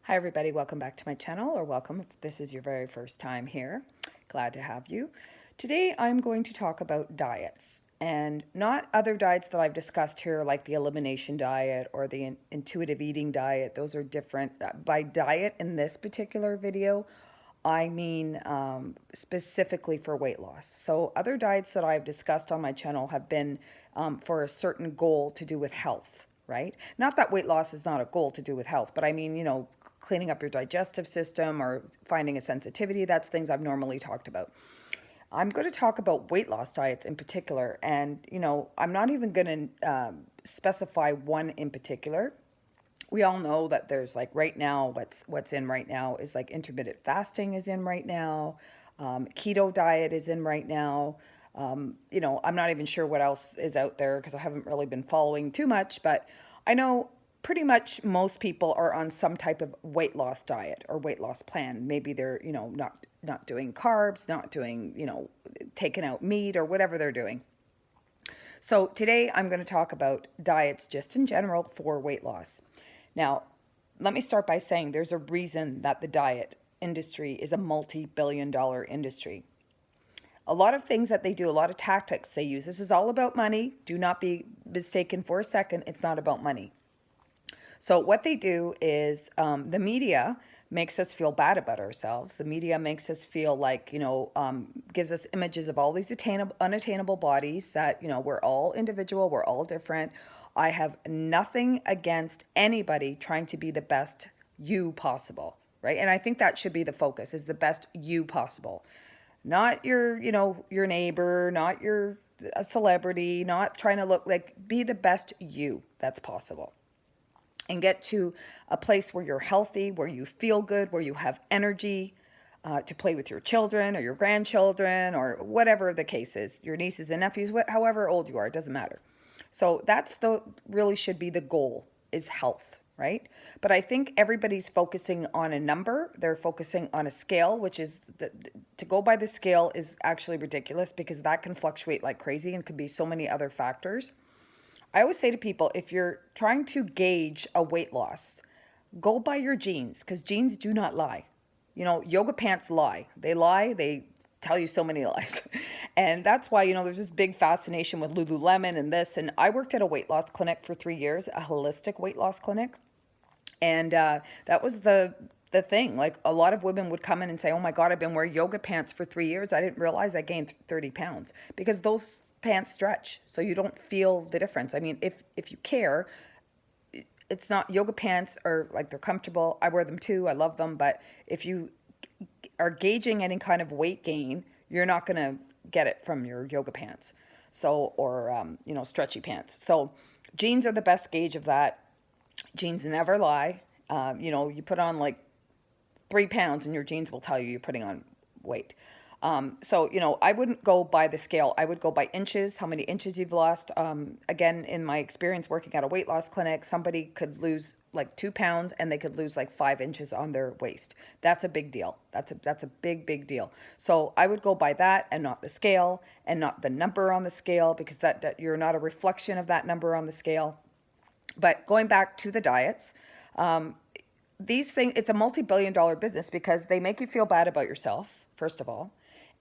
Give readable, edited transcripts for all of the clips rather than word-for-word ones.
Hi everybody, welcome back to my channel, or welcome if this is your very first time here. Glad to have you. Today I'm going to talk about diets, and not other diets that I've discussed here like the elimination diet or the intuitive eating diet. Those are different. By diet in this particular video, I mean specifically for weight loss. So other diets that I've discussed on my channel have been for a certain goal to do with health, right? Not that weight loss is not a goal to do with health, but I mean, cleaning up your digestive system or finding a sensitivity. That's things I've normally talked about. I'm going to talk about weight loss diets in particular. And, I'm not even going to specify one in particular. We all know that there's like right now, what's in right now is like intermittent fasting is in right now. Keto diet is in right now. I'm not even sure what else is out there because I haven't really been following too much, but I know pretty much most people are on some type of weight loss diet or weight loss plan. Maybe they're, not doing carbs, not doing, taking out meat or whatever they're doing. So today I'm going to talk about diets just in general for weight loss. Now, let me start by saying there's a reason that the diet industry is a multi-billion-dollar industry. A lot of things that they do, a lot of tactics they use. This is all about money. Do not be mistaken for a second. It's not about money. So what they do is the media makes us feel bad about ourselves. The media makes us feel like, gives us images of all these unattainable bodies that, we're all individual, we're all different. I have nothing against anybody trying to be the best you possible, right? And I think that should be the focus, is the best you possible. Not your neighbor, not a celebrity, not trying to look like, be the best you that's possible. And get to a place where you're healthy, where you feel good, where you have energy to play with your children or your grandchildren or whatever the case is, your nieces and nephews, however old you are, it doesn't matter. So that's really should be the goal, is health, right? But I think everybody's focusing on a number. They're focusing on a scale, which is to go by the scale is actually ridiculous because that can fluctuate like crazy and could be so many other factors. I always say to people, if you're trying to gauge a weight loss, go by your genes because genes do not lie. Yoga pants lie. They tell you so many lies. And that's why, there's this big fascination with Lululemon and this. And I worked at a weight loss clinic for 3 years, a holistic weight loss clinic. And that was the thing. Like a lot of women would come in and say, oh my God, I've been wearing yoga pants for 3 years. I didn't realize I gained 30 pounds because those pants stretch. So you don't feel the difference. I mean, if you care, it's not, yoga pants are like, they're comfortable. I wear them too. I love them. But if you are gauging any kind of weight gain, you're not going to get it from your yoga pants. So, or, stretchy pants. So jeans are the best gauge of that. Jeans never lie. You put on like 3 pounds and your jeans will tell you you're putting on weight. So, I wouldn't go by the scale. I would go by inches, how many inches you've lost. Again, in my experience working at a weight loss clinic, somebody could lose like 2 pounds and they could lose like 5 inches on their waist. That's a big deal. That's a big, big deal. So I would go by that and not the scale and not the number on the scale because that you're not a reflection of that number on the scale. But going back to the diets, these things, it's a multi-billion-dollar business because they make you feel bad about yourself, first of all.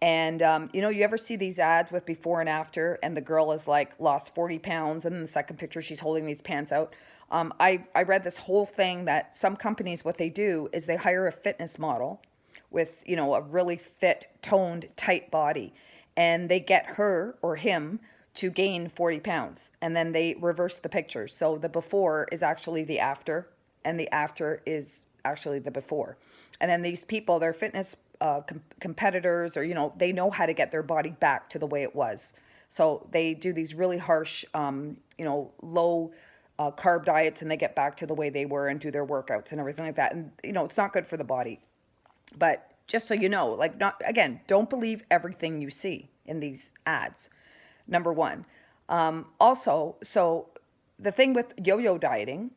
And, you ever see these ads with before and after, and the girl is like lost 40 pounds, and in the second picture, she's holding these pants out. I read this whole thing that some companies, what they do is they hire a fitness model with, a really fit, toned, tight body, and they get her or him to gain 40 pounds, and then they reverse the picture. So the before is actually the after, and the after is actually the before. And then these people, they're fitness competitors, or they know how to get their body back to the way it was. So they do these really harsh low carb diets, and they get back to the way they were and do their workouts and everything like that. And it's not good for the body. But just so you know, like, not, again, don't believe everything you see in these ads, number one. Also, so the thing with yo-yo dieting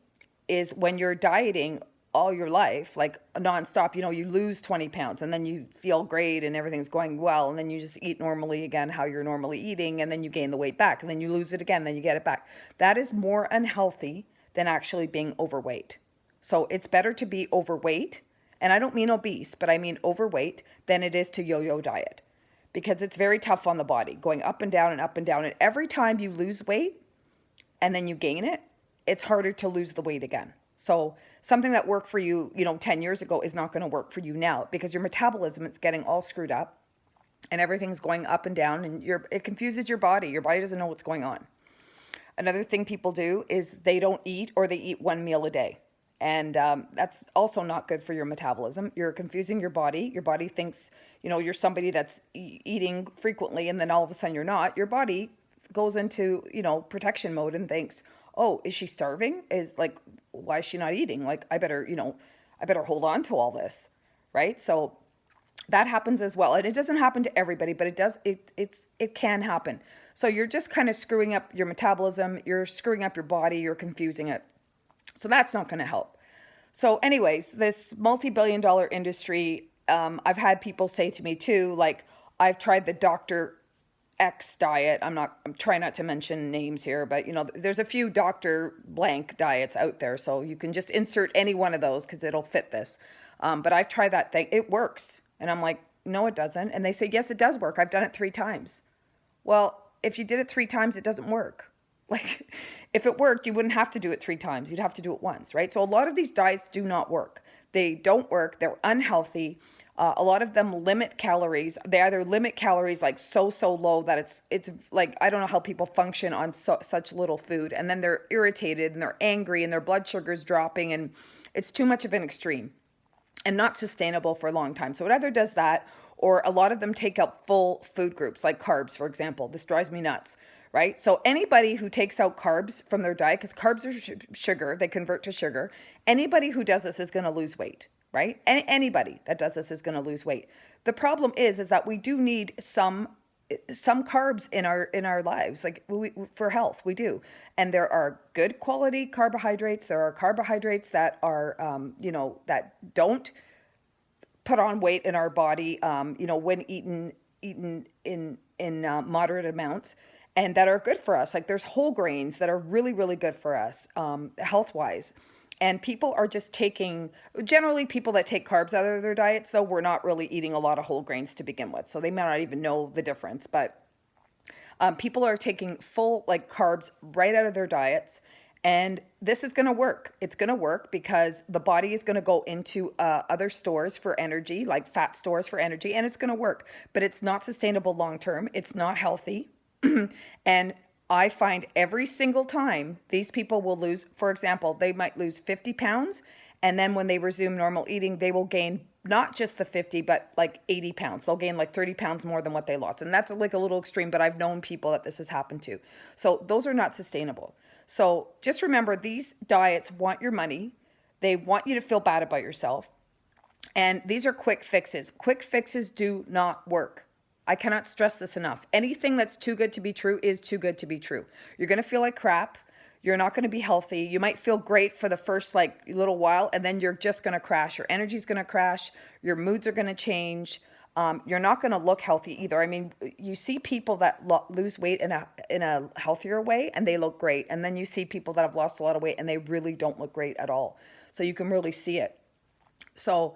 is when you're dieting all your life, like nonstop, you lose 20 pounds and then you feel great and everything's going well. And then you just eat normally again, how you're normally eating. And then you gain the weight back and then you lose it again, then you get it back. That is more unhealthy than actually being overweight. So it's better to be overweight, and I don't mean obese, but I mean overweight, than it is to yo-yo diet, because it's very tough on the body, going up and down and up and down. And every time you lose weight and then you gain it, it's harder to lose the weight again. So something that worked for you, 10 years ago is not going to work for you now, because your metabolism, it's getting all screwed up and everything's going up and down, and it confuses your body. Your body doesn't know what's going on. Another thing people do is they don't eat, or they eat one meal a day. And that's also not good for your metabolism. You're confusing your body. Your body thinks, you're somebody that's eating frequently, and then all of a sudden you're not. Your body goes into, protection mode and thinks, oh, is she starving? Why is she not eating? Like, I better hold on to all this, right? So that happens as well. And it doesn't happen to everybody, but it can happen. So you're just kind of screwing up your metabolism, you're screwing up your body, you're confusing it. So that's not going to help. So anyways, this multi-billion-dollar industry, I've had people say to me too, like, I've tried the Dr. X diet. I'm trying not to mention names here, but there's a few Dr. blank diets out there. So you can just insert any one of those because it'll fit this. But I've tried that thing. It works. And I'm like, no, it doesn't. And they say, yes, it does work. I've done it 3 times. Well, if you did it 3 times, it doesn't work. Like, if it worked, you wouldn't have to do it 3 times. You'd have to do it once, right? So a lot of these diets do not work. They don't work. They're unhealthy. A lot of them limit calories. They either limit calories like so low that it's like, I don't know how people function on such little food. And then they're irritated and they're angry and their blood sugar's dropping, and it's too much of an extreme and not sustainable for a long time. So it either does that, or a lot of them take up full food groups like carbs, for example. This drives me nuts, right? So anybody who takes out carbs from their diet, because carbs are sugar, they convert to sugar. Anybody who does this is going to lose weight, right? Anybody that does this is going to lose weight. The problem is that we do need some carbs in our lives, like for health, we do. And there are good quality carbohydrates. There are carbohydrates that are, that don't put on weight in our body, when eaten in moderate amounts, and that are good for us. Like, there's whole grains that are really, really good for us, health-wise. And people are just generally people that take carbs out of their diets, though, we're not really eating a lot of whole grains to begin with. So they may not even know the difference. But people are taking full carbs right out of their diets. And this is going to work. It's going to work because the body is going to go into other stores for energy, like fat stores for energy, and it's going to work. But it's not sustainable long term. It's not healthy. And I find every single time these people will lose, for example, they might lose 50 pounds. And then when they resume normal eating, they will gain not just the 50, but like 80 pounds. They'll gain like 30 pounds more than what they lost. And that's like a little extreme, but I've known people that this has happened to. So those are not sustainable. So just remember, these diets want your money. They want you to feel bad about yourself. And these are quick fixes. Quick fixes do not work. I cannot stress this enough. Anything that's too good to be true is too good to be true. You're going to feel like crap. You're not going to be healthy. You might feel great for the first little while, and then you're just going to crash. Your energy's going to crash. Your moods are going to change. You're not going to look healthy either. I mean, you see people that lose weight in a healthier way, and they look great. And then you see people that have lost a lot of weight, and they really don't look great at all. So you can really see it. So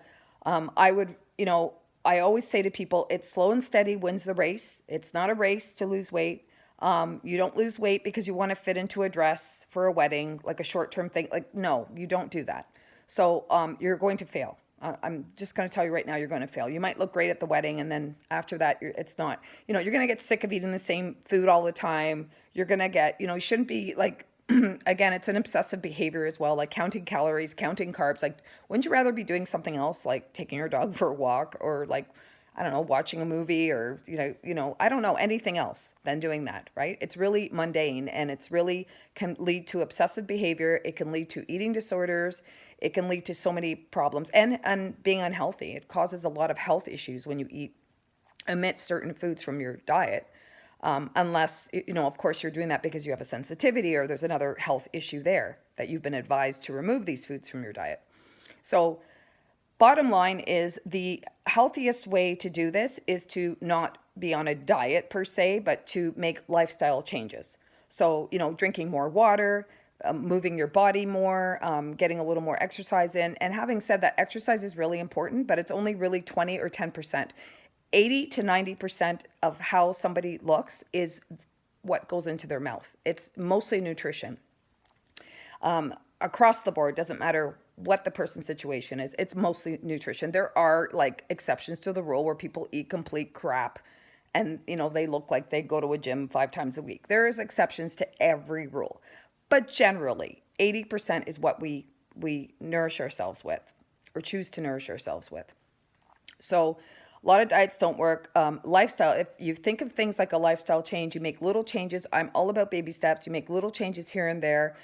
I always say to people, it's slow and steady wins the race. It's not a race to lose weight. You don't lose weight because you want to fit into a dress for a wedding, like a short-term thing. Like, no, you don't do that. So you're going to fail. I'm just going to tell you right now, you're going to fail. You might look great at the wedding, and then after that, it's not. You're going to get sick of eating the same food all the time. You're going to get, you shouldn't be again, it's an obsessive behavior as well, like counting calories, counting carbs. Like, wouldn't you rather be doing something else, like taking your dog for a walk, or I don't know, watching a movie, or, I don't know, anything else than doing that, right? It's really mundane, and it's really can lead to obsessive behavior. It can lead to eating disorders. It can lead to so many problems and being unhealthy. It causes a lot of health issues when you omit certain foods from your diet. Unless, of course, you're doing that because you have a sensitivity or there's another health issue there that you've been advised to remove these foods from your diet. So bottom line is, the healthiest way to do this is to not be on a diet per se, but to make lifestyle changes. So, drinking more water, moving your body more, getting a little more exercise in. And having said that, exercise is really important, but it's only really 20 or 10%. 80 to 90% of how somebody looks is what goes into their mouth. It's mostly nutrition. Across the board, doesn't matter what the person's situation is, it's mostly nutrition. There are like exceptions to the rule where people eat complete crap and they look like they go to a gym 5 times a week. There is exceptions to every rule, but generally 80% is what we nourish ourselves with or choose to nourish ourselves with. So a lot of diets don't work. Lifestyle, if you think of things like a lifestyle change, you make little changes. I'm all about baby steps. You make little changes here and there.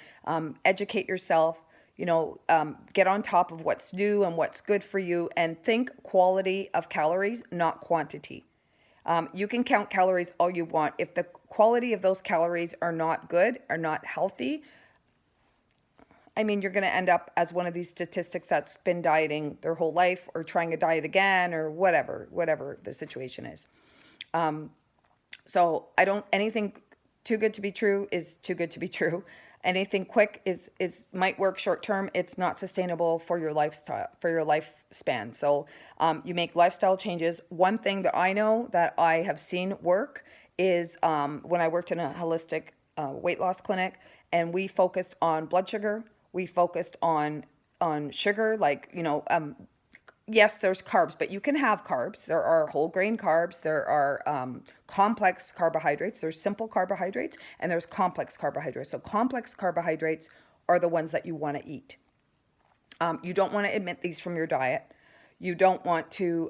Educate yourself, get on top of what's new and what's good for you, and think quality of calories, not quantity. You can count calories all you want. If the quality of those calories are not good, are not healthy, you're going to end up as one of these statistics that's been dieting their whole life or trying a diet again or whatever the situation is. So anything too good to be true is too good to be true. Anything quick is might work short term. It's not sustainable for your lifestyle, for your lifespan. So you make lifestyle changes. One thing that I know that I have seen work is when I worked in a holistic weight loss clinic, and we focused on blood sugar. We focused on sugar, yes, there's carbs, but you can have carbs. There are whole grain carbs. There are complex carbohydrates. There's simple carbohydrates, and there's complex carbohydrates. So complex carbohydrates are the ones that you want to eat. You don't want to omit these from your diet. You don't want to,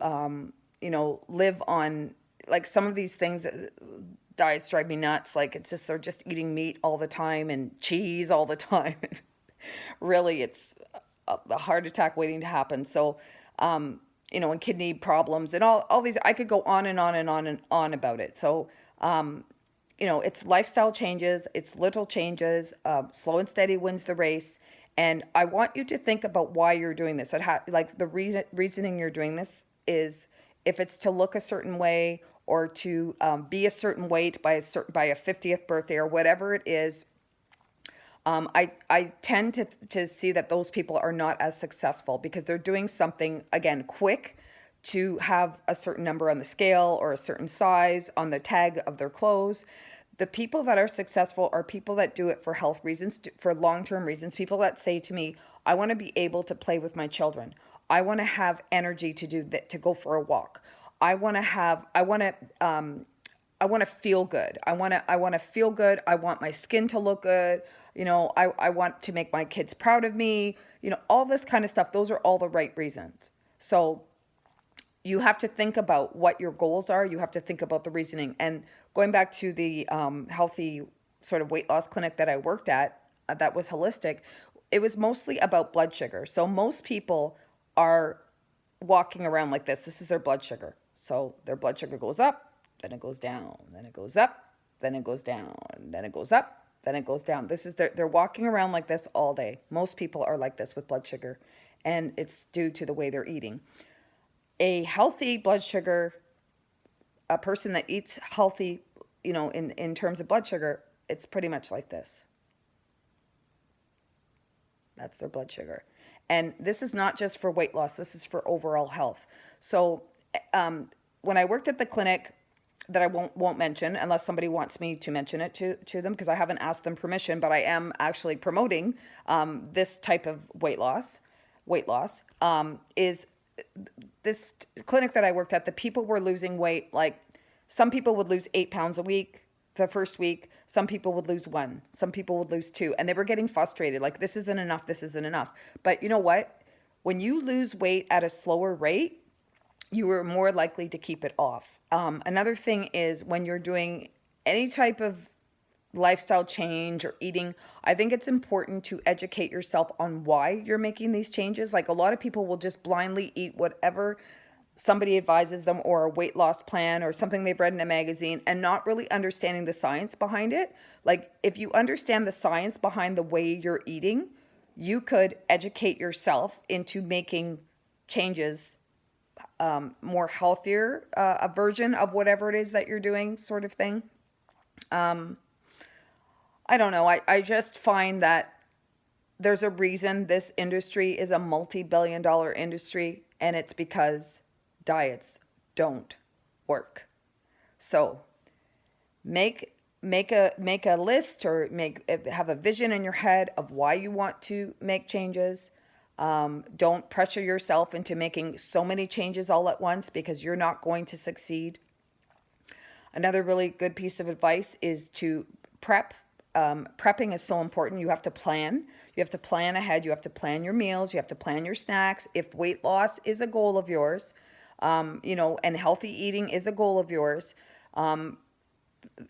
live on, like some of these things, diets drive me nuts. Like they're just eating meat all the time and cheese all the time. Really, it's a heart attack waiting to happen. So, and kidney problems and all these, I could go on and on and on and on about it. So, it's lifestyle changes, it's little changes, slow and steady wins the race. And I want you to think about why you're doing this. The reasoning you're doing this is if it's to look a certain way or to be a certain weight by a 50th birthday or whatever it is. I tend to see that those people are not as successful because they're doing something, again, quick to have a certain number on the scale or a certain size on the tag of their clothes. The people that are successful are people that do it for health reasons, for long-term reasons. People that say to me, I want to be able to play with my children. I want to have energy to do that, to go for a walk. I want to feel good. I want to feel good. I want my skin to look good. I want to make my kids proud of me. All this kind of stuff. Those are all the right reasons. So you have to think about what your goals are. You have to think about the reasoning. And going back to the healthy sort of weight loss clinic that I worked at, that was holistic, it was mostly about blood sugar. So most people are walking around like this. This is their blood sugar. So their blood sugar goes up, then it goes down, then it goes up, then it goes down, then it goes up, then it goes down. They're walking around like this all day. Most people are like this with blood sugar, and it's due to the way they're eating. A healthy blood sugar, a person that eats healthy, in terms of blood sugar, it's pretty much like this. That's their blood sugar. And this is not just for weight loss. This is for overall health. So when I worked at the clinic that I won't mention unless somebody wants me to mention it to them, because I haven't asked them permission, but I am actually promoting this type of weight loss, is this clinic that I worked at, the people were losing weight. Like some people would lose 8 pounds a week the first week. Some people would lose 1. Some people would lose 2. And they were getting frustrated. Like, this isn't enough. This isn't enough. But you know what? When you lose weight at a slower rate, you are more likely to keep it off. Another thing is when you're doing any type of lifestyle change or eating, I think it's important to educate yourself on why you're making these changes. Like a lot of people will just blindly eat whatever somebody advises them, or a weight loss plan or something they've read in a magazine, and not really understanding the science behind it. Like if you understand the science behind the way you're eating, you could educate yourself into making changes, more healthier, a version of whatever it is that you're doing, sort of thing. I don't know. I just find that there's a reason this industry is a multi-billion-dollar industry, and it's because diets don't work. So make a list, or have a vision in your head of why you want to make changes. Don't pressure yourself into making so many changes all at once, because you're not going to succeed. Another really good piece of advice is to prep. Prepping is so important. You have to plan. You have to plan ahead. You have to plan your meals. You have to plan your snacks. If weight loss is a goal of yours, and healthy eating is a goal of yours,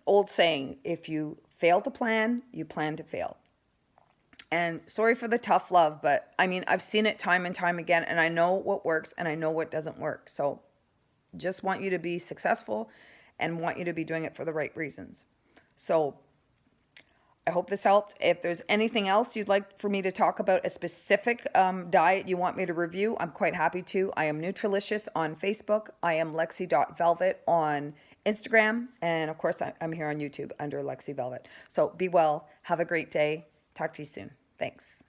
old saying, if you fail to plan, you plan to fail. And sorry for the tough love, but I mean, I've seen it time and time again, and I know what works and I know what doesn't work. So just want you to be successful and want you to be doing it for the right reasons. So I hope this helped. If there's anything else you'd like for me to talk about, a specific diet you want me to review, I'm quite happy to. I am Nutrilicious on Facebook. I am Lexi.Velvet on Instagram. And of course, I'm here on YouTube under Lexi Velvet. So be well. Have a great day. Talk to you soon. Thanks.